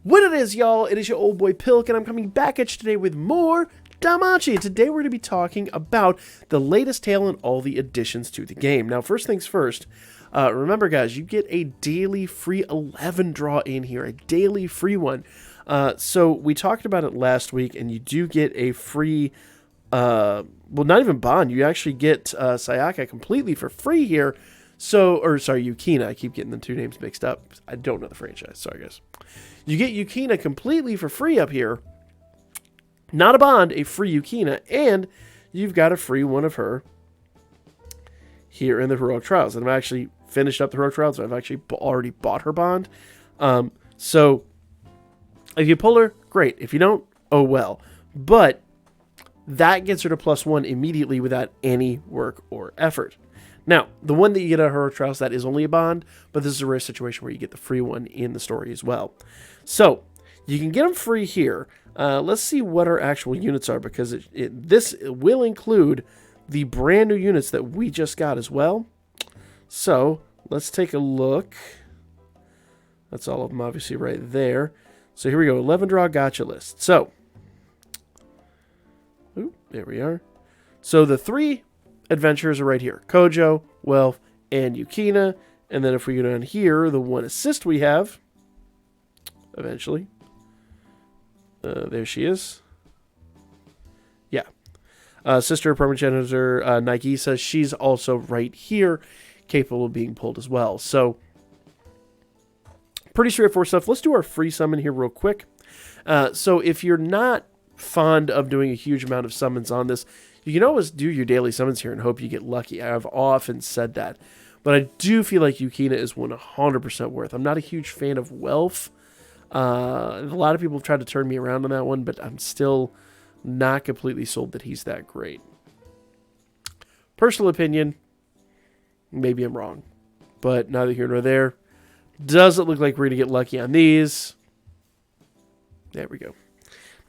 What it is, y'all, it is your old boy Pilk, and I'm coming back at you today with more Danmachi. Today we're going to be talking about the latest tale and all the additions to the game. Now, first things first, remember guys, you get a daily free 11 draw in here, a daily free one. So we talked about it last week, and you do get a free, well, not even bond, you actually get Sayaka completely for free here. Yukina, I keep getting the two names mixed up. I don't know the franchise, sorry guys. You get Yukina completely for free up here. Not a bond, a free Yukina, and you've got a free one of her here in the Heroic Trials. And I've actually finished up the Heroic Trials, so I've actually already bought her bond. So if you pull her, great. If you don't, oh well. But that gets her to +1 immediately without any work or effort. Now, the one that you get at Heroic Trials, that is only a bond, but this is a rare situation where you get the free one in the story as well. So, you can get them free here. Let's see what our actual units are, because this will include the brand new units that we just got as well. So, let's take a look. That's all of them, obviously, right there. So, here we go. 11 draw gacha list. So, there we are. So, the three adventures are right here. Kojo, Welf, and Yukina. And then if we go down here, the one assist we have, eventually. There she is. Yeah. Sister Primogenitor Nagisa, she's also right here, capable of being pulled as well. So, pretty straightforward stuff. Let's do our free summon here real quick. So, if you're not fond of doing a huge amount of summons on this, you can always do your daily summons here and hope you get lucky. I've often said that. But I do feel like Yukina is 100% worth. I'm not a huge fan of Welf. A lot of people have tried to turn me around on that one, but I'm still not completely sold that he's that great. Personal opinion, maybe I'm wrong. But neither here nor there. Doesn't look like we're going to get lucky on these. There we go.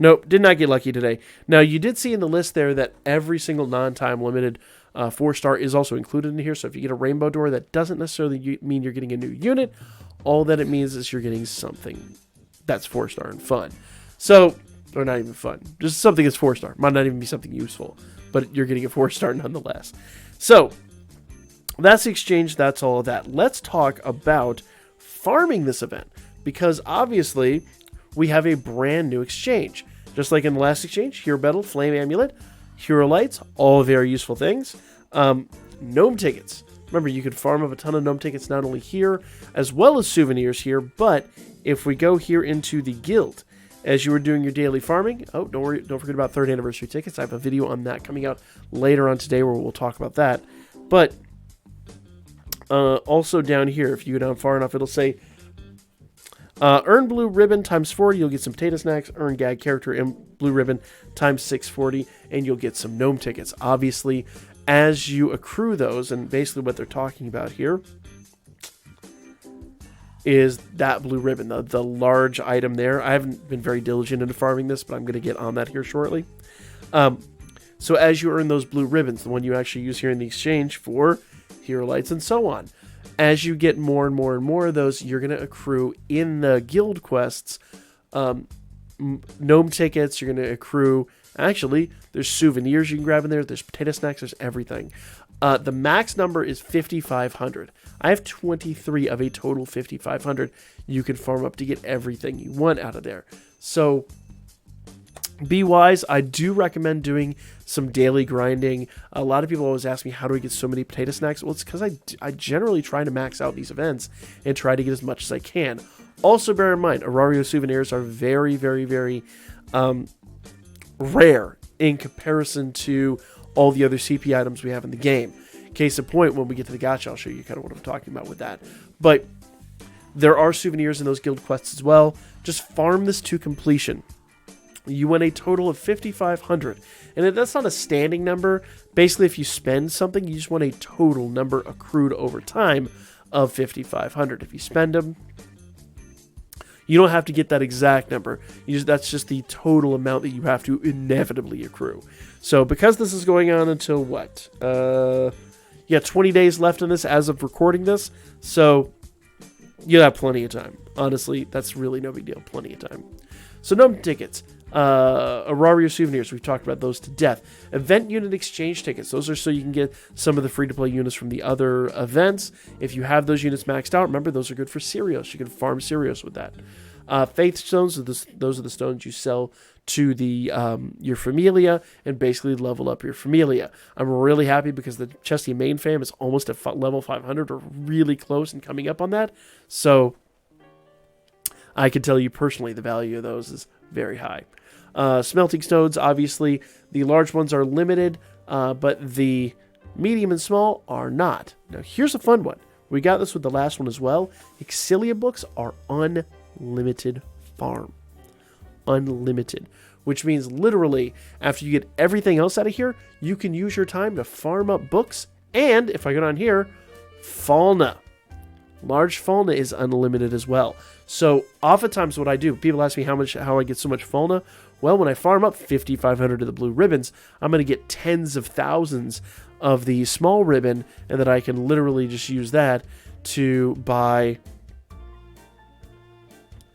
Nope, did not get lucky today. Now, you did see in the list there that every single non-time limited 4-star is also included in here. So if you get a rainbow door, that doesn't necessarily mean you're getting a new unit. All that it means is you're getting something that's 4-star and fun. So, or not even fun. Just something that's 4-star. Might not even be something useful, but you're getting a 4-star nonetheless. So, that's the exchange. That's all of that. Let's talk about farming this event, because obviously we have a brand new exchange. Just like in the last exchange, Hero Battle, Flame Amulet, Hero Lights, all very useful things. Gnome Tickets. Remember, you can farm up a ton of Gnome Tickets not only here, as well as Souvenirs here, but if we go here into the guild, as you were doing your daily farming, oh, don't worry, don't forget about 3rd Anniversary Tickets. I have a video on that coming out later on today where we'll talk about that. But also down here, if you go down far enough, it'll say, earn blue ribbon times 40, you'll get some potato snacks. Earn gag character and blue ribbon times 640, and you'll get some gnome tickets. Obviously, as you accrue those, and basically what they're talking about here is that blue ribbon, the large item there. I haven't been very diligent in farming this, but I'm going to get on that here shortly. So as you earn those blue ribbons, the one you actually use here in the exchange for hero lights and so on, as you get more and more and more of those, you're going to accrue in the guild quests gnome tickets. You're going to accrue, actually, there's souvenirs you can grab in there. There's potato snacks. There's everything. The max number is 5,500. I have 23 of a total 5,500. You can farm up to get everything you want out of there. So be wise. I do recommend doing some daily grinding. A lot of people always ask me, how do I get so many potato snacks? Well, it's because I generally try to max out these events and try to get as much as I can. Also, bear in mind, Aurario souvenirs are very, very, very rare in comparison to all the other CP items we have in the game. Case in point, when we get to the gacha, I'll show you kind of what I'm talking about with that. But there are souvenirs in those guild quests as well. Just farm this to completion. You win a total of 5,500. And that's not a standing number. Basically, if you spend something, you just want a total number accrued over time of 5,500. If you spend them, you don't have to get that exact number. That's just the total amount that you have to inevitably accrue. So because this is going on until what? 20 days left in this as of recording this. So you have plenty of time. Honestly, that's really no big deal. Plenty of time. So gnome tickets. Aurario souvenirs, we've talked about those to death. Event unit exchange tickets, those are so you can get some of the free-to-play units from the other events. If you have those units maxed out, remember, those are good for Sirios. You can farm Sirios with that. Faith stones, those are the stones you sell to the your Familia and basically level up your Familia. I'm really happy because the Chesty main fam is almost at level 500 or really close and coming up on that. So I can tell you personally the value of those is very high. Smelting stones, obviously, the large ones are limited, but the medium and small are not. Now, here's a fun one. We got this with the last one as well. Exilia books are unlimited farm. Unlimited. Which means literally, after you get everything else out of here, you can use your time to farm up books. And, if I go down here, Fauna. Large fauna is unlimited as well. So oftentimes what I do, people ask me how I get so much fauna. Well, when I farm up 5,500 of the blue ribbons, I'm going to get tens of thousands of the small ribbon, and then I can literally just use that to buy,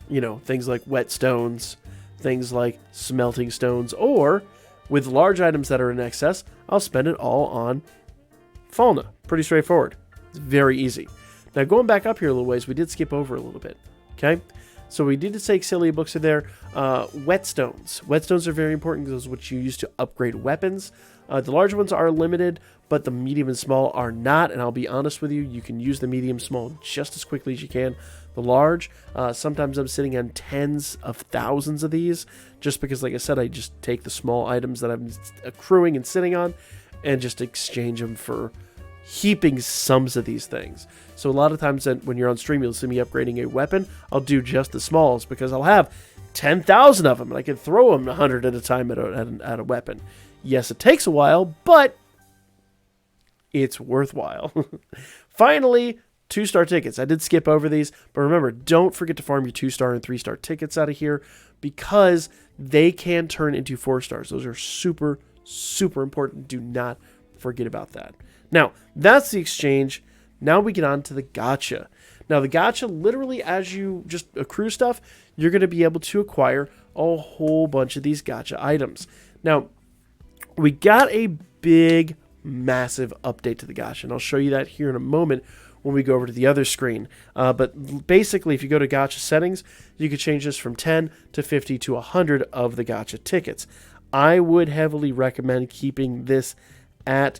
you know, things like whetstones, things like smelting stones, or with large items that are in excess, I'll spend it all on fauna. Pretty straightforward. It's very easy. Now, going back up here a little ways, we did skip over a little bit, okay? So we did say Exilia books are there. Whetstones. Whetstones are very important because those are what you use to upgrade weapons. The large ones are limited, but the medium and small are not. And I'll be honest with you, you can use the medium small just as quickly as you can. The large, sometimes I'm sitting on tens of thousands of these just because, like I said, I just take the small items that I'm accruing and sitting on and just exchange them for heaping sums of these things. So a lot of times when you're on stream, you'll see me upgrading a weapon. I'll do just the smalls because I'll have 10,000 of them and I can throw them 100 at a time at a weapon. Yes, it takes a while, but it's worthwhile. Finally, 2-star tickets. I did skip over these, but remember, don't forget to farm your 2-star and 3-star tickets out of here because they can turn into 4 stars. Those are super, super important. Do not forget about that. Now, that's the exchange. Now we get on to the gacha. Now, the gacha, literally, as you just accrue stuff, you're going to be able to acquire a whole bunch of these gacha items. Now, we got a big, massive update to the gacha, and I'll show you that here in a moment when we go over to the other screen. But basically, if you go to gacha settings, you can change this from 10 to 50 to 100 of the gacha tickets. I would heavily recommend keeping this at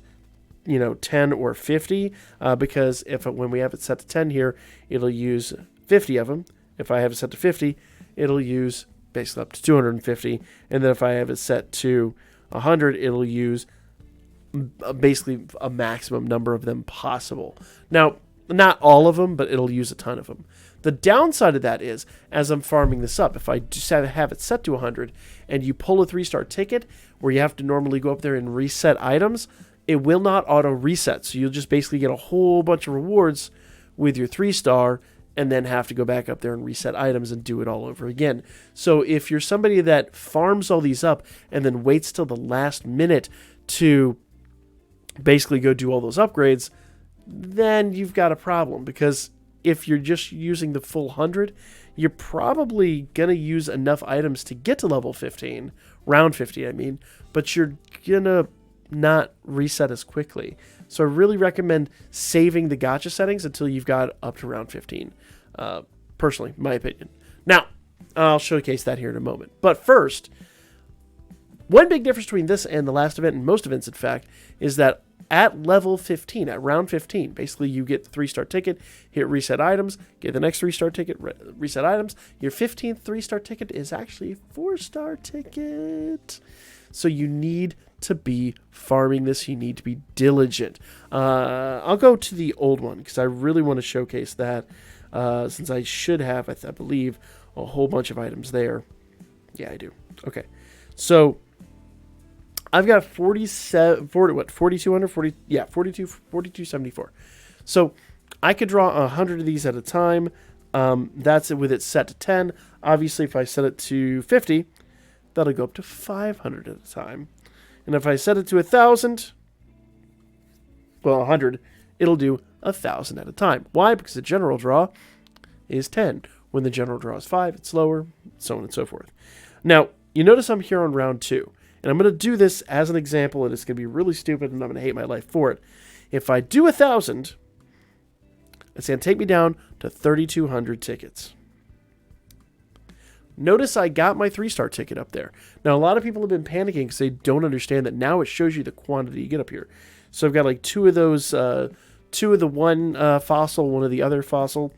10 or 50, because when we have it set to 10 here, it'll use 50 of them. If I have it set to 50, it'll use basically up to 250. And then if I have it set to 100, it'll use basically a maximum number of them possible. Now, not all of them, but it'll use a ton of them. The downside of that is, as I'm farming this up, if I just have it set to 100 and you pull a 3-star ticket where you have to normally go up there and reset items, it will not auto reset. So you'll just basically get a whole bunch of rewards with your 3-star and then have to go back up there and reset items and do it all over again. So if you're somebody that farms all these up and then waits till the last minute to basically go do all those upgrades, then you've got a problem, because if you're just using the full 100, you're probably going to use enough items to get to level 15, round 50 I mean, but you're going to not reset as quickly. So I really recommend saving the gacha settings until you've got up to round 15. Personally, my opinion. Now, I'll showcase that here in a moment. But first, one big difference between this and the last event, and most events in fact, is that at level 15, at round 15, basically you get the 3-star ticket, hit reset items, get the next 3-star ticket, reset items. Your 15th 3-star ticket is actually a 4-star ticket. So you need to be farming this. You need to be diligent. I'll go to the old one because I really want to showcase that, since I should have, I believe, a whole bunch of items there. Yeah, I do. Okay. So I've got 4274. So I could draw 100 of these at a time. That's it with it set to 10. Obviously, if I set it to 50, that'll go up to 500 at a time. And if I set it to 1,000, well, 100, it'll do 1,000 at a time. Why? Because the general draw is 10. When the general draw is 5, it's lower, so on and so forth. Now, you notice I'm here on round 2. And I'm going to do this as an example, and it's going to be really stupid, and I'm going to hate my life for it. If I do 1,000, it's going to take me down to 3,200 tickets. Notice I got my 3-star ticket up there. Now, a lot of people have been panicking because they don't understand that now it shows you the quantity you get up here. So I've got like 2 of those, 2 of the one fossil, 1 of the other fossil.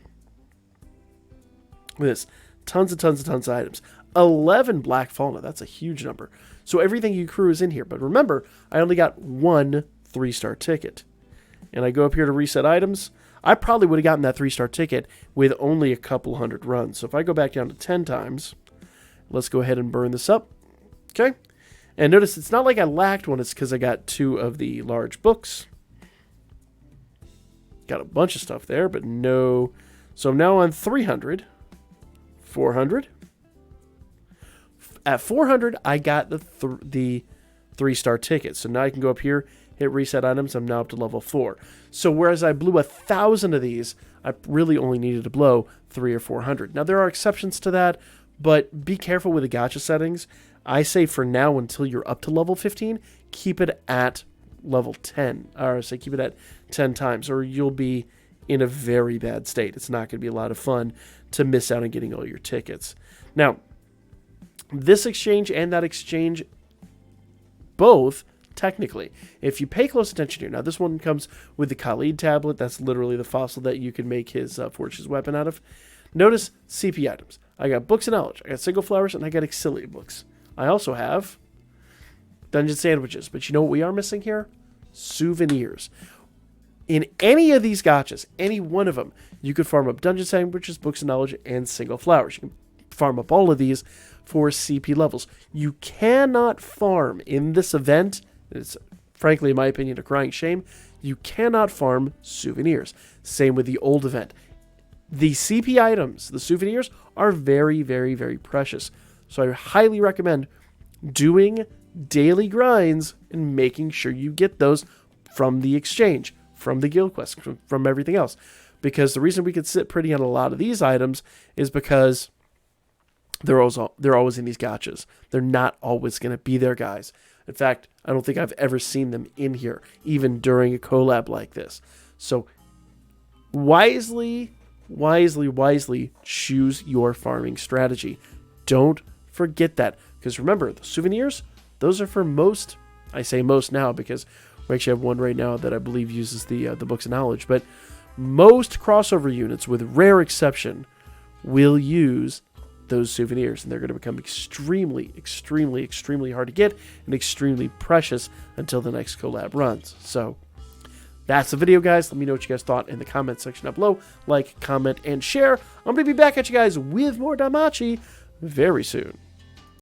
Look at this. Tons of items. 11 black fauna. That's a huge number. So everything you accrue is in here. But remember, I only got 1 3-star ticket. And I go up here to reset items. I probably would have gotten that 3-star ticket with only a couple hundred runs. So if I go back down to 10 times, let's go ahead and burn this up. Okay. And notice it's not like I lacked one. It's because I got 2 of the large books. Got a bunch of stuff there, but no. So I'm now on 300. 400. At 400, I got the 3-star ticket. So now I can go up here, hit reset items. I'm now up to level 4. So whereas I blew 1,000 of these, I really only needed to blow 300 or 400. Now there are exceptions to that, but be careful with the gacha settings. I say for now, until you're up to level 15, keep it at level 10. Or say keep it at 10 times, or you'll be in a very bad state. It's not going to be a lot of fun to miss out on getting all your tickets. Now, this exchange and that exchange, both, technically, if you pay close attention here. Now, this one comes with the Khalid tablet. That's literally the fossil that you can make his forge his weapon out of. Notice CP items. I got books of knowledge. I got single flowers, and I got auxiliary books. I also have dungeon sandwiches. But you know what we are missing here? Souvenirs. In any of these gachas, any one of them, you could farm up dungeon sandwiches, books of knowledge, and single flowers. You can farm up all of these for CP levels. You cannot farm in this event. It's, frankly, in my opinion, a crying shame. You cannot farm souvenirs. Same with the old event. The CP items, the souvenirs, are very, very, very precious. So I highly recommend doing daily grinds and making sure you get those from the exchange, from the guild quest, from everything else. Because the reason we can sit pretty on a lot of these items is because they're always in these gachas. They're not always going to be there, guys. In fact, I don't think I've ever seen them in here, even during a collab like this. So wisely choose your farming strategy. Don't forget that. Because remember, the souvenirs, those are for most, I say most now because we actually have one right now that I believe uses the books of knowledge. But most crossover units, with rare exception, will use those souvenirs. And they're going to become extremely, extremely, extremely hard to get and extremely precious until the next collab runs. So that's the video, guys. Let me know what you guys thought in the comment section down below. Like, comment, and share. I'm going to be back at you guys with more Danmachi very soon.